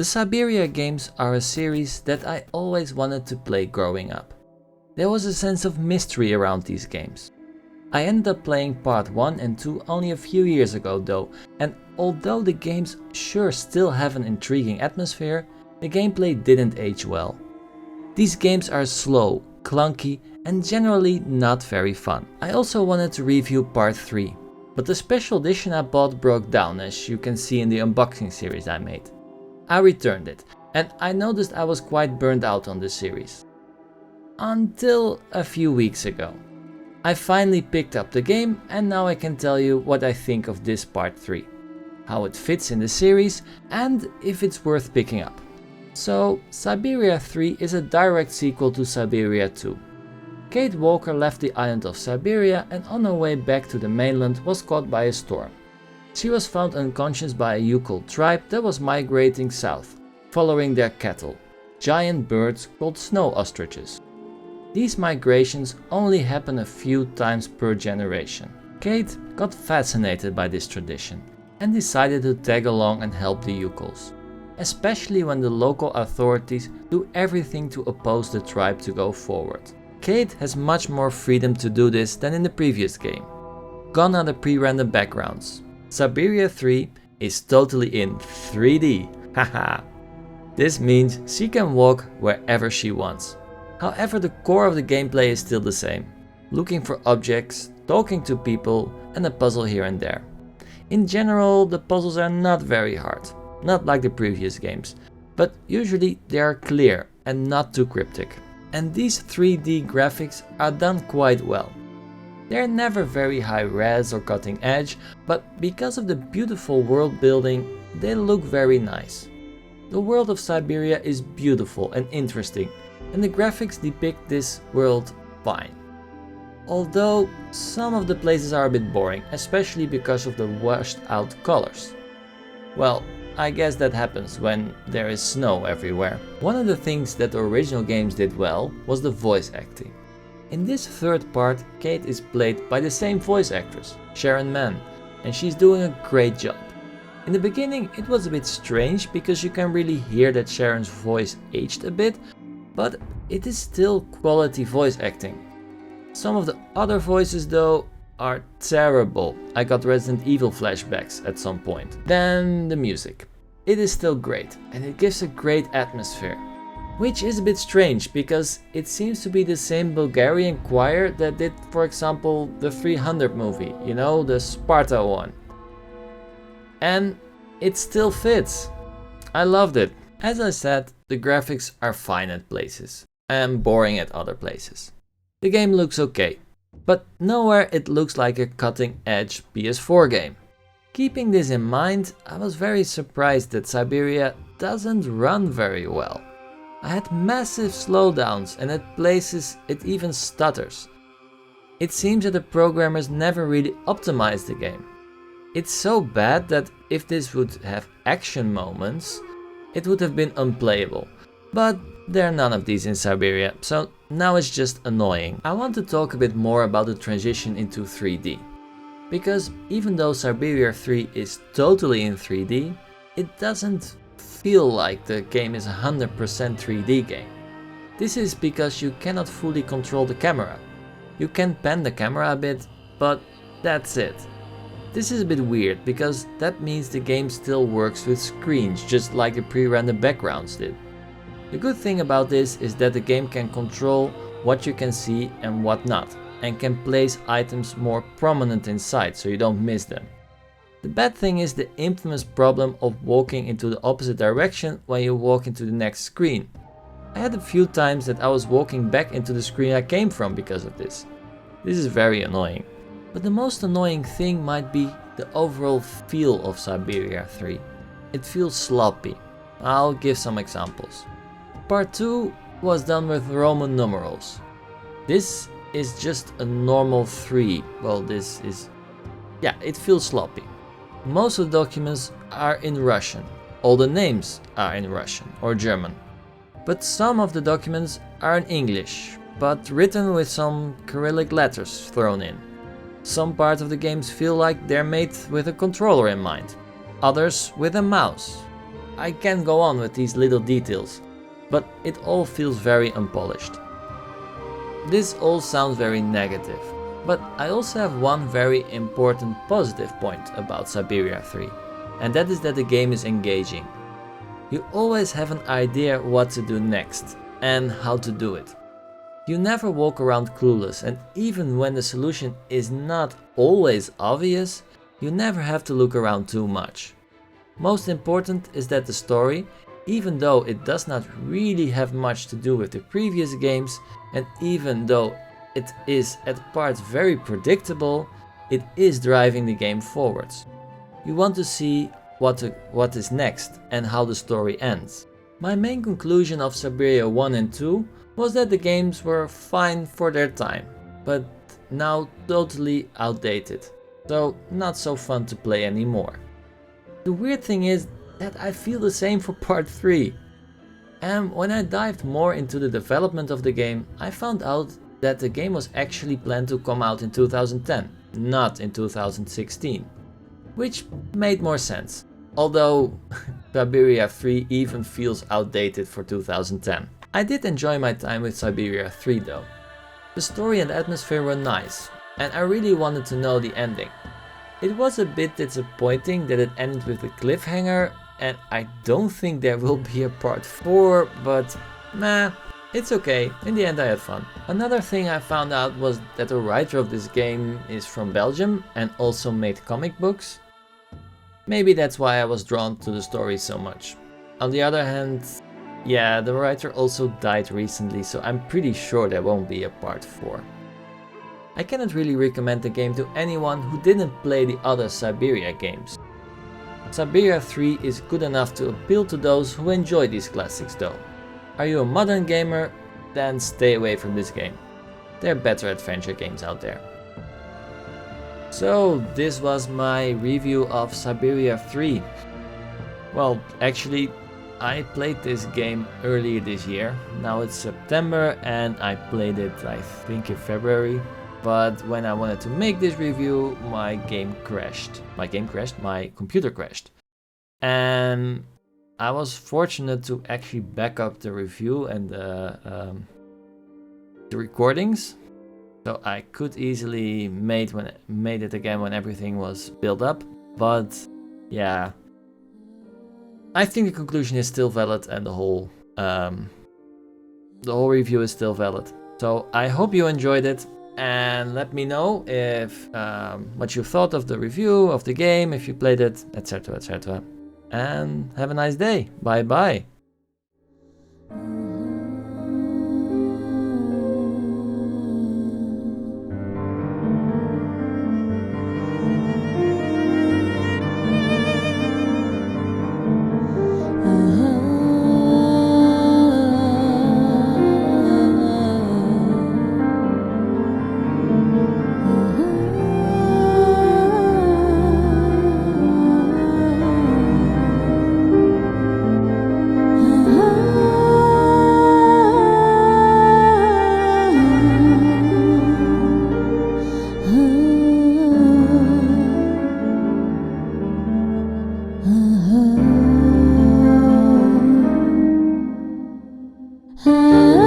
The Syberia games are a series that I always wanted to play growing up. There was a sense of mystery around these games. I ended up playing part 1 and 2 only a few years ago though, and although the games sure still have an intriguing atmosphere, the gameplay didn't age well. These games are slow, clunky, and generally not very fun. I also wanted to review part 3, but the special edition I bought broke down, as you can see in the unboxing series I made. I returned it, and I noticed I was quite burned out on this series. Until a few weeks ago. I finally picked up the game, and now I can tell you what I think of this part 3, how it fits in the series, and if it's worth picking up. So, Syberia 3 is a direct sequel to Syberia 2. Kate Walker left the island of Syberia and on her way back to the mainland was caught by a storm. She was found unconscious by a Yukon tribe that was migrating south, following their cattle, giant birds called snow ostriches. These migrations only happen a few times per generation. Kate got fascinated by this tradition and decided to tag along and help the Yukols, especially when the local authorities do everything to oppose the tribe to go forward. Kate has much more freedom to do this than in the previous game. Gone are the pre-rendered backgrounds. Syberia 3 is totally in 3D, haha. This means she can walk wherever she wants. However, the core of the gameplay is still the same. Looking for objects, talking to people, and a puzzle here and there. In general, the puzzles are not very hard, not like the previous games, but usually they are clear and not too cryptic. And these 3D graphics are done quite well. They're never very high res or cutting edge, but because of the beautiful world building, they look very nice. The world of Syberia is beautiful and interesting, and the graphics depict this world fine. Although some of the places are a bit boring, especially because of the washed out colors. Well, I guess that happens when there is snow everywhere. One of the things that the original games did well was the voice acting. In this third part, Kate is played by the same voice actress, Sharon Mann, and she's doing a great job. In the beginning it was a bit strange because you can really hear that Sharon's voice aged a bit, but it is still quality voice acting. Some of the other voices though are terrible. I got Resident Evil flashbacks at some point. Then the music. It is still great and it gives a great atmosphere. Which is a bit strange because it seems to be the same Bulgarian choir that did, for example, the 300 movie, you know, the Sparta one. And it still fits. I loved it. As I said, the graphics are fine at places and boring at other places. The game looks okay, but nowhere it looks like a cutting-edge PS4 game. Keeping this in mind, I was very surprised that Syberia doesn't run very well. I had massive slowdowns and at places it even stutters. It seems that the programmers never really optimized the game. It's so bad that if this would have action moments, it would have been unplayable. But there are none of these in Syberia, so now it's just annoying. I want to talk a bit more about the transition into 3D. Because even though Syberia 3 is totally in 3D, it doesn't feel like the game is a 100% 3D game. This is because you cannot fully control the camera. You can pan the camera a bit, but that's it. This is a bit weird because that means the game still works with screens just like the pre-rendered backgrounds did. The good thing about this is that the game can control what you can see and what not, and can place items more prominent in sight so you don't miss them. The bad thing is the infamous problem of walking into the opposite direction when you walk into the next screen. I had a few times that I was walking back into the screen I came from because of this. This is very annoying. But the most annoying thing might be the overall feel of Syberia 3. It feels sloppy. I'll give some examples. Part 2 was done with Roman numerals. This is just a normal 3. Well, it feels sloppy. Most of the documents are in Russian. All the names are in Russian or German. But some of the documents are in English, but written with some Cyrillic letters thrown in. Some parts of the games feel like they're made with a controller in mind, others with a mouse. I can go on with these little details, but it all feels very unpolished. This all sounds very negative, but I also have one very important positive point about Syberia 3, and that is that the game is engaging. You always have an idea what to do next and how to do it. You never walk around clueless, and even when the solution is not always obvious, you never have to look around too much. Most important is that the story, even though it does not really have much to do with the previous games, and even though it is at parts very predictable, it is driving the game forwards. You want to see what is next and how the story ends. My main conclusion of Syberia 1 and 2 was that the games were fine for their time, but now totally outdated, so not so fun to play anymore. The weird thing is that I feel the same for part 3. And when I dived more into the development of the game, I found out that the game was actually planned to come out in 2010, not in 2016. Which made more sense, although Syberia 3 even feels outdated for 2010. I did enjoy my time with Syberia 3 though. The story and atmosphere were nice, and I really wanted to know the ending. It was a bit disappointing that it ended with a cliffhanger, and I don't think there will be a part 4, but nah, it's okay, in the end I had fun. Another thing I found out was that the writer of this game is from Belgium and also made comic books. Maybe that's why I was drawn to the story so much. On the other hand, yeah, the writer also died recently, so I'm pretty sure there won't be a part 4. I cannot really recommend the game to anyone who didn't play the other Syberia games. Syberia 3 is good enough to appeal to those who enjoy these classics though. Are you a modern gamer? Then stay away from this game. There are better adventure games out there. So this was my review of Syberia 3. Well, actually, I played this game earlier this year. Now it's September and I played it I think in February. But when I wanted to make this review, my game crashed. My computer crashed. And I was fortunate to actually back up the review and the recordings. So I could easily made it again when everything was built up. But yeah, I think the conclusion is still valid and the whole review is still valid. So I hope you enjoyed it. And let me know if what you thought of the review of the game, if you played it, etc, etc. And have a nice day. Bye bye. Ah